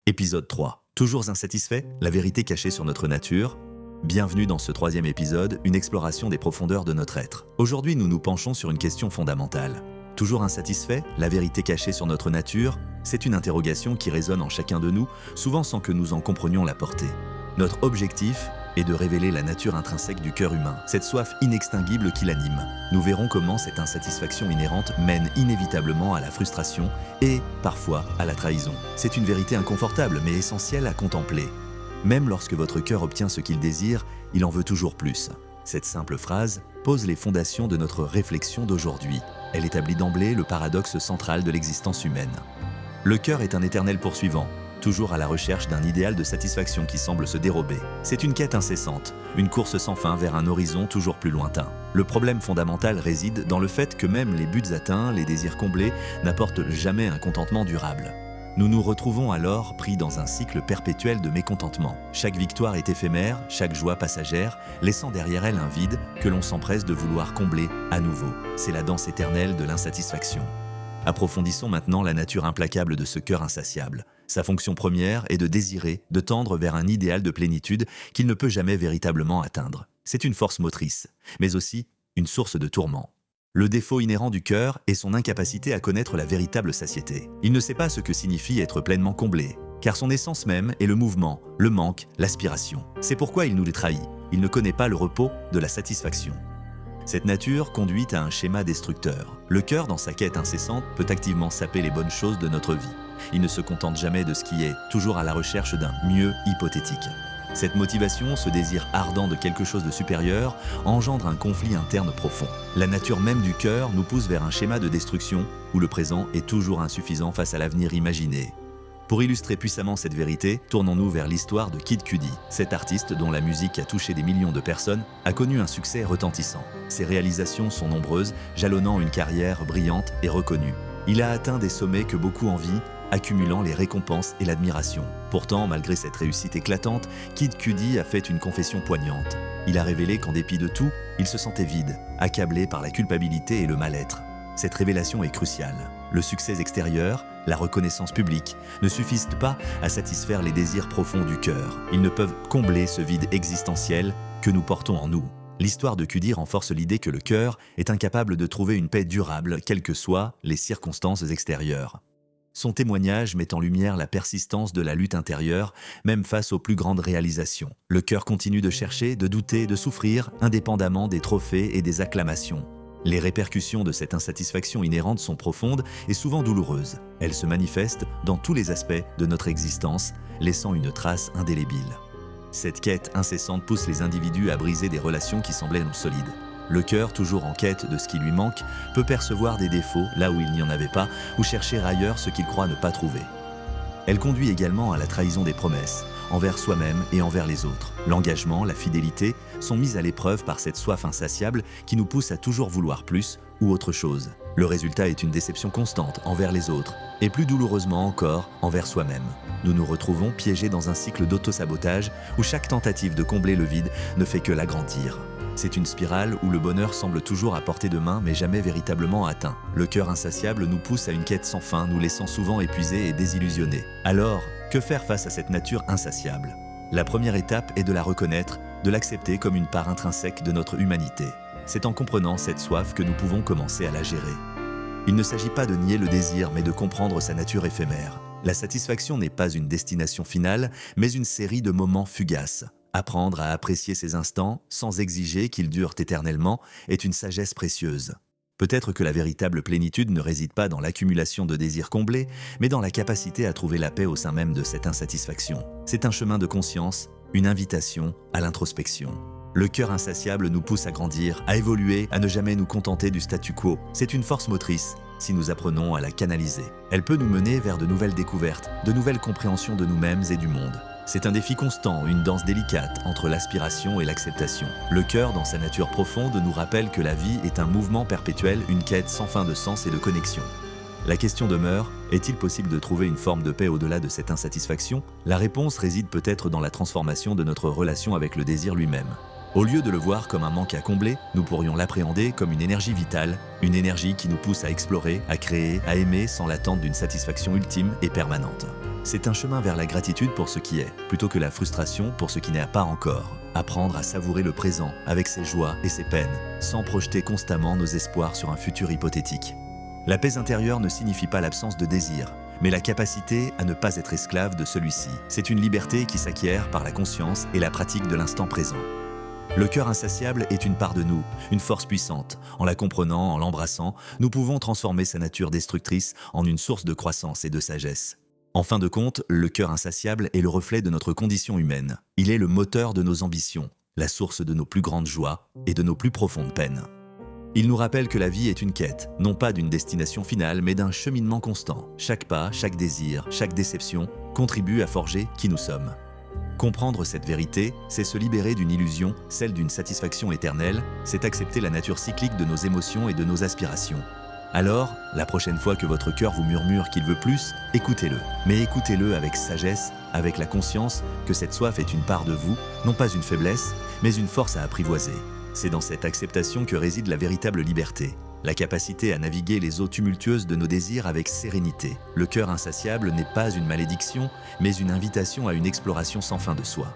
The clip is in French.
Épisode 3. Toujours insatisfait? La vérité cachée sur notre nature? Bienvenue dans ce troisième épisode, une exploration des profondeurs de notre être. Aujourd'hui, nous nous penchons sur une question fondamentale. Toujours insatisfait? La vérité cachée sur notre nature? C'est une interrogation qui résonne en chacun de nous, souvent sans que nous en comprenions la portée. Notre objectif est de révéler la nature intrinsèque du cœur humain, cette soif inextinguible qui l'anime. Nous verrons comment cette insatisfaction inhérente mène inévitablement à la frustration et, parfois, à la trahison. C'est une vérité inconfortable mais essentielle à contempler. Même lorsque votre cœur obtient ce qu'il désire, il en veut toujours plus. Cette simple phrase pose les fondations de notre réflexion d'aujourd'hui. Elle établit d'emblée le paradoxe central de l'existence humaine. Le cœur est un éternel poursuivant, toujours à la recherche d'un idéal de satisfaction qui semble se dérober. C'est une quête incessante, une course sans fin vers un horizon toujours plus lointain. Le problème fondamental réside dans le fait que même les buts atteints, les désirs comblés, n'apportent jamais un contentement durable. Nous nous retrouvons alors pris dans un cycle perpétuel de mécontentement. Chaque victoire est éphémère, chaque joie passagère, laissant derrière elle un vide que l'on s'empresse de vouloir combler à nouveau. C'est la danse éternelle de l'insatisfaction. Approfondissons maintenant la nature implacable de ce cœur insatiable. Sa fonction première est de désirer, de tendre vers un idéal de plénitude qu'il ne peut jamais véritablement atteindre. C'est une force motrice, mais aussi une source de tourment. Le défaut inhérent du cœur est son incapacité à connaître la véritable satiété. Il ne sait pas ce que signifie être pleinement comblé, car son essence même est le mouvement, le manque, l'aspiration. C'est pourquoi il nous les trahit. Il ne connaît pas le repos de la satisfaction. Cette nature conduit à un schéma destructeur. Le cœur, dans sa quête incessante, peut activement saper les bonnes choses de notre vie. Il ne se contente jamais de ce qui est, toujours à la recherche d'un mieux hypothétique. Cette motivation, ce désir ardent de quelque chose de supérieur, engendre un conflit interne profond. La nature même du cœur nous pousse vers un schéma de destruction où le présent est toujours insuffisant face à l'avenir imaginé. Pour illustrer puissamment cette vérité, tournons-nous vers l'histoire de Kid Cudi. Cet artiste, dont la musique a touché des millions de personnes, a connu un succès retentissant. Ses réalisations sont nombreuses, jalonnant une carrière brillante et reconnue. Il a atteint des sommets que beaucoup envient, accumulant les récompenses et l'admiration. Pourtant, malgré cette réussite éclatante, Kid Cudi a fait une confession poignante. Il a révélé qu'en dépit de tout, il se sentait vide, accablé par la culpabilité et le mal-être. Cette révélation est cruciale. Le succès extérieur, la reconnaissance publique, ne suffisent pas à satisfaire les désirs profonds du cœur. Ils ne peuvent combler ce vide existentiel que nous portons en nous. L'histoire de Cudi renforce l'idée que le cœur est incapable de trouver une paix durable, quelles que soient les circonstances extérieures. Son témoignage met en lumière la persistance de la lutte intérieure, même face aux plus grandes réalisations. Le cœur continue de chercher, de douter, de souffrir, indépendamment des trophées et des acclamations. Les répercussions de cette insatisfaction inhérente sont profondes et souvent douloureuses. Elles se manifestent dans tous les aspects de notre existence, laissant une trace indélébile. Cette quête incessante pousse les individus à briser des relations qui semblaient non solides. Le cœur, toujours en quête de ce qui lui manque, peut percevoir des défauts là où il n'y en avait pas ou chercher ailleurs ce qu'il croit ne pas trouver. Elle conduit également à la trahison des promesses, envers soi-même et envers les autres. L'engagement, la fidélité sont mises à l'épreuve par cette soif insatiable qui nous pousse à toujours vouloir plus ou autre chose. Le résultat est une déception constante envers les autres et plus douloureusement encore envers soi-même. Nous nous retrouvons piégés dans un cycle d'auto-sabotage où chaque tentative de combler le vide ne fait que l'agrandir. C'est une spirale où le bonheur semble toujours à portée de main mais jamais véritablement atteint. Le cœur insatiable nous pousse à une quête sans fin, nous laissant souvent épuisés et désillusionnés. Alors, que faire face à cette nature insatiable? La première étape est de la reconnaître, de l'accepter comme une part intrinsèque de notre humanité. C'est en comprenant cette soif que nous pouvons commencer à la gérer. Il ne s'agit pas de nier le désir, mais de comprendre sa nature éphémère. La satisfaction n'est pas une destination finale, mais une série de moments fugaces. Apprendre à apprécier ces instants, sans exiger qu'ils durent éternellement, est une sagesse précieuse. Peut-être que la véritable plénitude ne réside pas dans l'accumulation de désirs comblés, mais dans la capacité à trouver la paix au sein même de cette insatisfaction. C'est un chemin de conscience, une invitation à l'introspection. Le cœur insatiable nous pousse à grandir, à évoluer, à ne jamais nous contenter du statu quo. C'est une force motrice, si nous apprenons à la canaliser. Elle peut nous mener vers de nouvelles découvertes, de nouvelles compréhensions de nous-mêmes et du monde. C'est un défi constant, une danse délicate entre l'aspiration et l'acceptation. Le cœur, dans sa nature profonde, nous rappelle que la vie est un mouvement perpétuel, une quête sans fin de sens et de connexion. La question demeure, est-il possible de trouver une forme de paix au-delà de cette insatisfaction? La réponse réside peut-être dans la transformation de notre relation avec le désir lui-même. Au lieu de le voir comme un manque à combler, nous pourrions l'appréhender comme une énergie vitale, une énergie qui nous pousse à explorer, à créer, à aimer sans l'attente d'une satisfaction ultime et permanente. C'est un chemin vers la gratitude pour ce qui est, plutôt que la frustration pour ce qui n'est pas encore. Apprendre à savourer le présent avec ses joies et ses peines, sans projeter constamment nos espoirs sur un futur hypothétique. La paix intérieure ne signifie pas l'absence de désir, mais la capacité à ne pas être esclave de celui-ci. C'est une liberté qui s'acquiert par la conscience et la pratique de l'instant présent. Le cœur insatiable est une part de nous, une force puissante. En la comprenant, en l'embrassant, nous pouvons transformer sa nature destructrice en une source de croissance et de sagesse. En fin de compte, le cœur insatiable est le reflet de notre condition humaine. Il est le moteur de nos ambitions, la source de nos plus grandes joies et de nos plus profondes peines. Il nous rappelle que la vie est une quête, non pas d'une destination finale, mais d'un cheminement constant. Chaque pas, chaque désir, chaque déception contribue à forger qui nous sommes. Comprendre cette vérité, c'est se libérer d'une illusion, celle d'une satisfaction éternelle, c'est accepter la nature cyclique de nos émotions et de nos aspirations. Alors, la prochaine fois que votre cœur vous murmure qu'il veut plus, écoutez-le. Mais écoutez-le avec sagesse, avec la conscience que cette soif est une part de vous, non pas une faiblesse, mais une force à apprivoiser. C'est dans cette acceptation que réside la véritable liberté, la capacité à naviguer les eaux tumultueuses de nos désirs avec sérénité. Le cœur insatiable n'est pas une malédiction, mais une invitation à une exploration sans fin de soi.